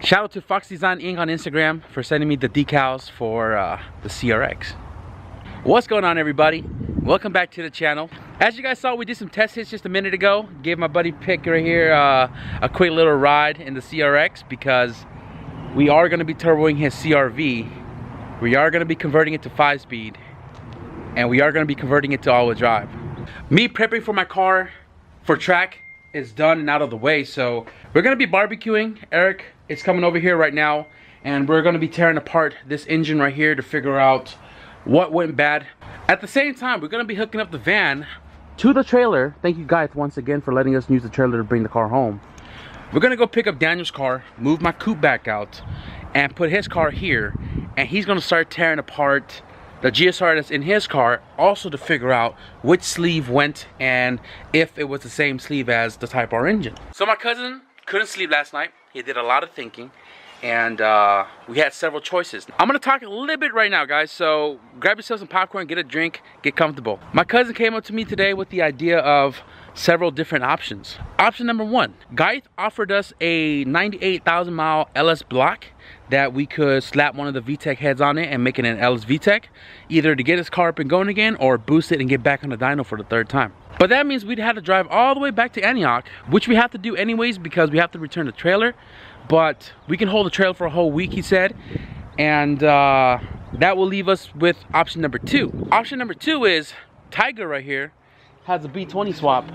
Shout out to Fox Design Inc. on Instagram for sending me the decals for the CRX. What's going on, everybody? Welcome back to the channel. As you guys saw, we did some test hits just a minute ago. Gave my buddy Pick right here a quick little ride in the CRX because we are going to be turboing his CRV. We are going to be converting it to 5-speed, and we are going to be converting it to all-wheel drive. Me prepping for my car for track is done and out of the way, so we're going to be barbecuing. Eric is coming over here right now, and we're going to be tearing apart this engine right here to figure out what went bad. At the same time, we're going to be hooking up the van to the trailer. Thank you guys once again for letting us use the trailer to bring the car home. We're going to go pick up Daniel's car, move my coupe back out, and put his car here, and he's going to start tearing apart the GSR that's in his car, also to figure out which sleeve went and if it was the same sleeve as the Type R engine. So my cousin couldn't sleep last night. He did a lot of thinking, and we had several choices. I'm gonna talk a little bit right now, guys, so grab yourself some popcorn, get a drink, get comfortable. My cousin came up to me today with the idea of several different options. Option number one, Geith offered us a 98,000 mile LS block that we could slap one of the VTEC heads on it and make it an LS VTEC, either to get his car up and going again or boost it and get back on the dyno for the third time. But that means we'd have to drive all the way back to Antioch, which we have to do anyways because we have to return the trailer. But we can hold the trailer for a whole week, he said, and that will leave us with option number two. Option number two is Tiger right here has a B20 swap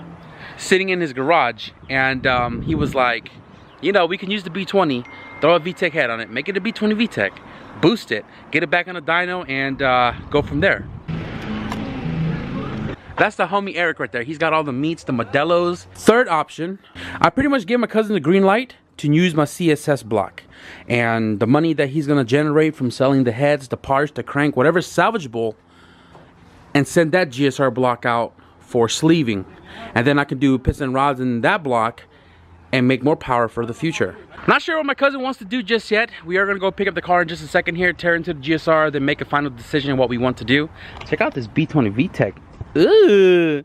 sitting in his garage, and he was like, you know, we can use the B20, throw a VTEC head on it, make it a B20 VTEC, boost it, get it back on the dyno, and go from there. That's the homie Eric right there. He's got all the meats, the Modelos. Third option, I pretty much gave my cousin the green light to use my CSS block, and the money that he's gonna generate from selling the heads, the parts, the crank, whatever's salvageable, and send that GSR block out for sleeving, and then I can do piston rods in that block and make more power for the future. Not sure what my cousin wants to do just yet. We are gonna go pick up the car in just a second here, tear into the GSR, then make a final decision on what we want to do. Check out this B20 VTEC. Ooh,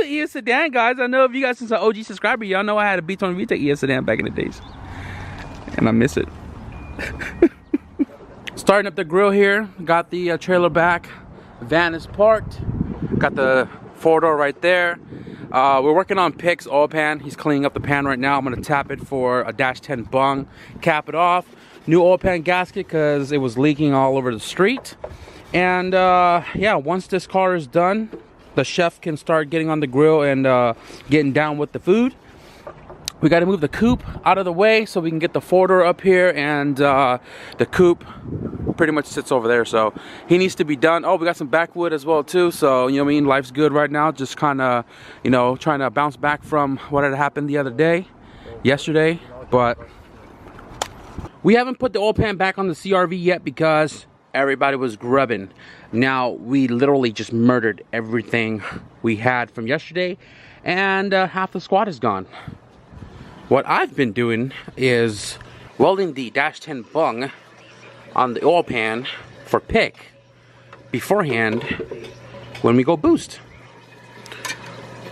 ES sedan, guys. I know if you guys since an OG subscriber, y'all know I had a B20 VTEC ES sedan back in the days, and I miss it. Starting up the grill here. Got the trailer back. Van is parked. Got the 4-door right there. We're working on Pick's oil pan. He's cleaning up the pan right now. I'm gonna tap it for a -10 bung, cap it off. New oil pan gasket because it was leaking all over the street. And yeah, once this car is done, the chef can start getting on the grill and getting down with the food. We got to move the coupe out of the way so we can get the 4-door up here, and the coupe pretty much sits over there, so he needs to be done. Oh, we got some backwood as well too, so you know what I mean, life's good right now. Just kind of, you know, trying to bounce back from what had happened the other day, yesterday. But we haven't put the oil pan back on the CRV yet because everybody was grubbing. Now we literally just murdered everything we had from yesterday, and half the squad is gone. What I've been doing is welding the -10 bung on the oil pan for Pick beforehand when we go boost.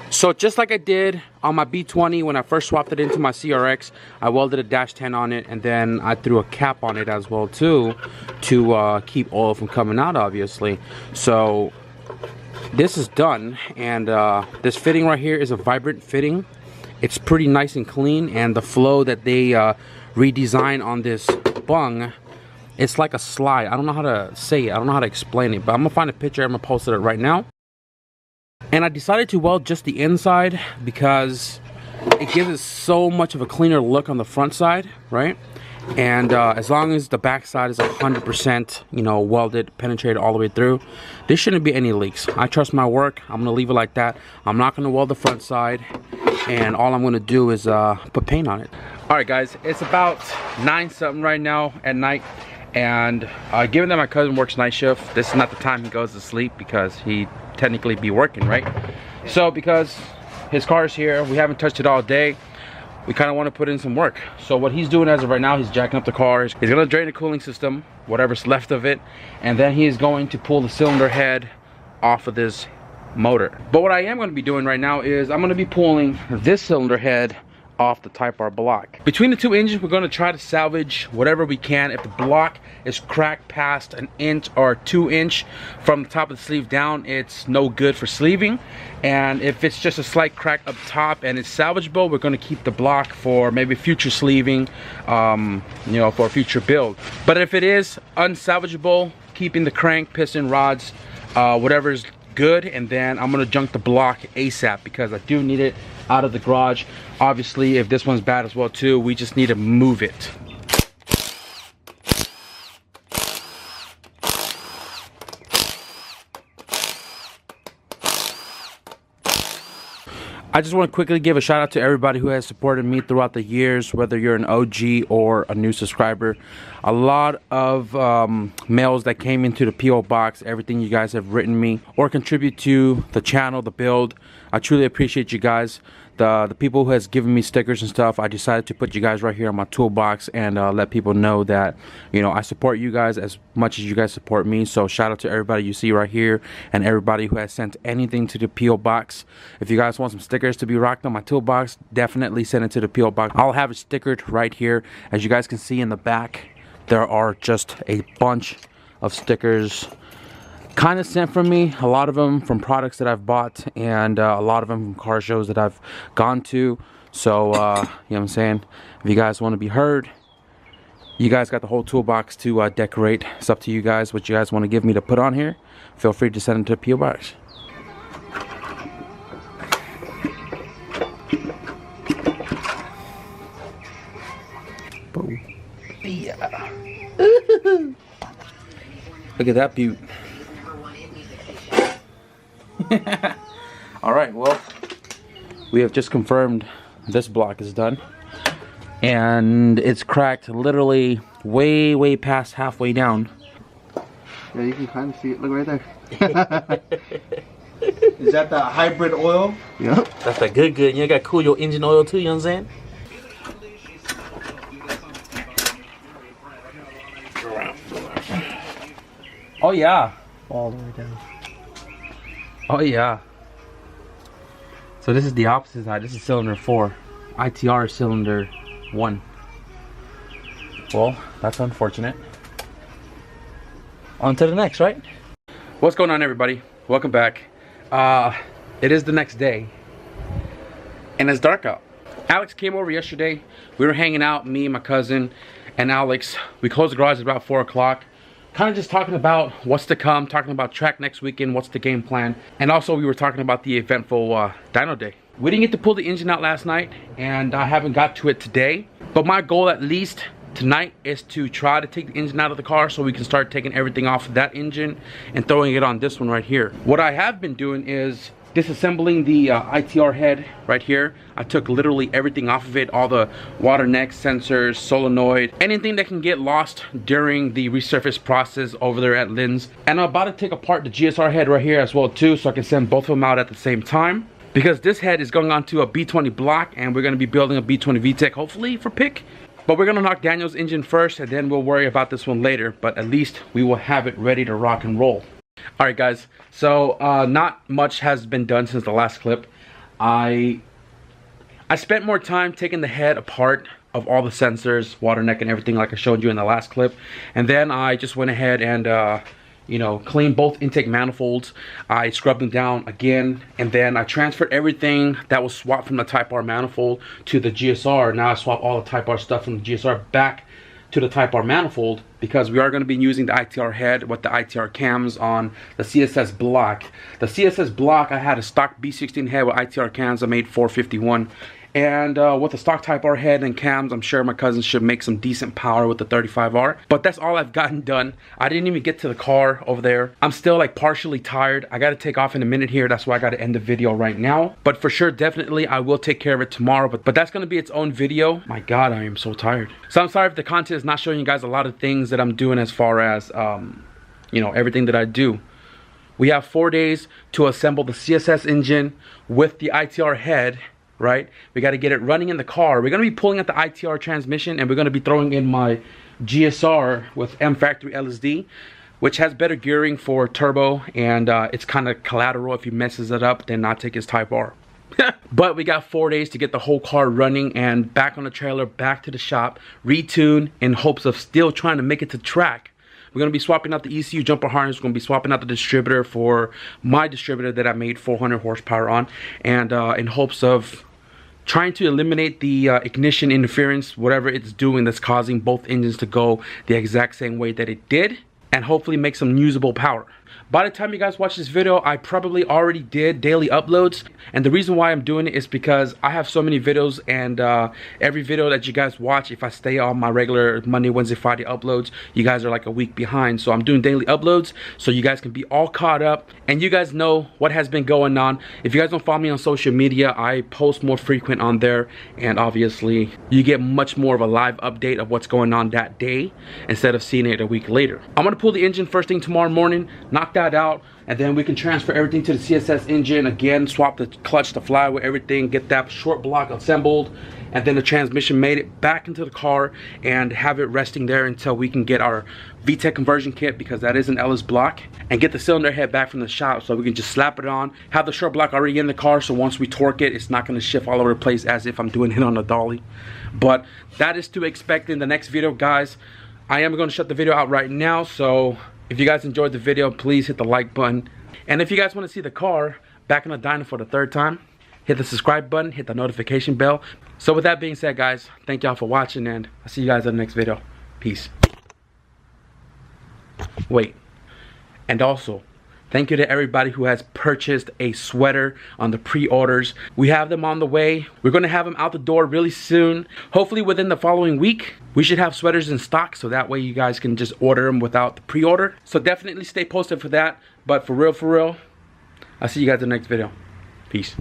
So just like I did on my B20 when I first swapped it into my CRX, I welded a -10 on it, and then I threw a cap on it as well too to keep oil from coming out, obviously. So this is done, and this fitting right here is a Vibrant fitting. It's pretty nice and clean, and the flow that they redesign on this bung, it's like a slide. I don't know how to say it. I don't know how to explain it, but I'm gonna find a picture. I'm gonna post it right now. And I decided to weld just the inside because it gives it so much of a cleaner look on the front side, right? And as long as the back side is 100%, you know, welded, penetrated all the way through, there shouldn't be any leaks. I trust my work. I'm gonna leave it like that. I'm not gonna weld the front side, and all I'm gonna do is put paint on it. All right, guys, it's about 9 something right now at night, and given that my cousin works night shift, this is not the time he goes to sleep because he technically be working, right? So because his car is here, we haven't touched it all day, we kind of want to put in some work. So what he's doing as of right now, he's jacking up the car. He's going to drain the cooling system, whatever's left of it, and then he is going to pull the cylinder head off of this motor. But what I am going to be doing right now is I'm going to be pulling this cylinder head off the Type R block. Between the two engines, we're going to try to salvage whatever we can. If the block is cracked past an inch or 2 inch from the top of the sleeve down, it's no good for sleeving. And if it's just a slight crack up top and it's salvageable, we're going to keep the block for maybe future sleeving, you know, for a future build. But if it is unsalvageable, keeping the crank, piston, rods, whatever is good, and then I'm gonna junk the block ASAP because I do need it out of the garage. Obviously, if this one's bad as well too, we just need to move it. I just want to quickly give a shout out to everybody who has supported me throughout the years, whether you're an OG or a new subscriber. A lot of mails that came into the PO box, everything you guys have written me or contribute to the channel, the build. I truly appreciate you guys. The people who has given me stickers and stuff, I decided to put you guys right here on my toolbox and let people know that, you know, I support you guys as much as you guys support me. So shout out to everybody you see right here and everybody who has sent anything to the PO box. If you guys want some stickers to be rocked on my toolbox, definitely send it to the PO box. I'll have it stickered right here. As you guys can see in the back, there are just a bunch of stickers kind of sent from me, a lot of them from products that I've bought, and a lot of them from car shows that I've gone to. So you know what I'm saying, if you guys want to be heard, you guys got the whole toolbox to decorate. It's up to you guys what you guys want to give me to put on here. Feel free to send it to the PO box. Boom. Yeah. Look at that beaut. Alright, well, we have just confirmed this block is done, and it's cracked literally way past halfway down. Yeah, you can kind of see it. Look right there. Is that the hybrid oil? Yep. That's that good. You gotta cool your engine oil too, you know what I'm saying? Oh yeah. All the way down. Oh yeah. So this is the opposite side. This is cylinder 4. ITR is cylinder 1. Well, that's unfortunate. On to the next, right? What's going on, everybody? Welcome back. It is the next day, and it's dark out. Alex came over yesterday. We were hanging out, me, my cousin, and Alex. We closed the garage at about 4 o'clock. Kind of just talking about what's to come, talking about track next weekend, what's the game plan, and also we were talking about the eventful dyno day. We didn't get to pull the engine out last night, and I haven't got to it today, but my goal at least tonight is to try to take the engine out of the car so we can start taking everything off of that engine and throwing it on this one right here. What I have been doing is disassembling the ITR head right here. I took literally everything off of it, all the water neck sensors, solenoid, anything that can get lost during the resurface process over there at Lynn's. And I'm about to take apart the GSR head right here as well too, so I can send both of them out at the same time, because this head is going onto a B20 block and we're going to be building a B20 VTEC hopefully for pick. But we're going to knock Daniel's engine first and then we'll worry about this one later, but at least we will have it ready to rock and roll. Alright guys, so not much has been done since the last clip. I spent more time taking the head apart of all the sensors, water neck and everything like I showed you in the last clip. And then I just went ahead and you know, cleaned both intake manifolds. I scrubbed them down again, and then I transferred everything that was swapped from the Type R manifold to the GSR. Now I swap all the Type R stuff from the GSR back to the Type R manifold, because we are going to be using the ITR head with the ITR cams on the CSS block. The CSS block, I had a stock B16 head with ITR cams. I made 451. And with the stock Type R head and cams, I'm sure my cousin should make some decent power with the 35R. But that's all I've gotten done. I didn't even get to the car over there. I'm still like partially tired. I got to take off in a minute here. That's why I got to end the video right now. But for sure, definitely, I will take care of it tomorrow. But that's going to be its own video. My God, I am so tired. So I'm sorry if the content is not showing you guys a lot of things that I'm doing as far as, you know, everything that I do. We have 4 days to assemble the CSS engine with the ITR head. Right, we got to get it running in the car. We're going to be pulling out the ITR transmission, and we're going to be throwing in my GSR with M Factory LSD, which has better gearing for turbo, and it's kind of collateral. If he messes it up, then not take his Type R. But we got 4 days to get the whole car running and back on the trailer, back to the shop, retune in hopes of still trying to make it to track. We're going to be swapping out the ECU jumper harness. We're going to be swapping out the distributor for my distributor that I made 400 horsepower on, and in hopes of trying to eliminate the ignition interference, whatever it's doing that's causing both engines to go the exact same way that it did, and hopefully make some usable power. By the time you guys watch this video, I probably already did daily uploads, and the reason why I'm doing it is because I have so many videos, and every video that you guys watch, if I stay on my regular Monday, Wednesday, Friday uploads, you guys are like a week behind. So I'm doing daily uploads so you guys can be all caught up and you guys know what has been going on. If you guys don't follow me on social media, I post more frequent on there, and obviously you get much more of a live update of what's going on that day instead of seeing it a week later. I'm gonna pull the engine first thing tomorrow morning, knock that out, and then we can transfer everything to the CSS engine again, swap the clutch, the flywheel, everything, get that short block assembled, and then the transmission made it back into the car and have it resting there until we can get our VTEC conversion kit, because that is an Ellis block, and get the cylinder head back from the shop so we can just slap it on, have the short block already in the car, so once we torque it, it's not going to shift all over the place as if I'm doing it on a dolly. But that is to expect in the next video, guys. I am going to shut the video out right now, so if you guys enjoyed the video, please hit the like button. And if you guys want to see the car back in the dyno for the 3rd time, hit the subscribe button, hit the notification bell. So with that being said, guys, thank y'all for watching, and I'll see you guys in the next video. Peace. Wait. And also, thank you to everybody who has purchased a sweater on the pre-orders. We have them on the way. We're going to have them out the door really soon. Hopefully within the following week, we should have sweaters in stock, so that way you guys can just order them without the pre-order. So definitely stay posted for that. But for real, I'll see you guys in the next video. Peace.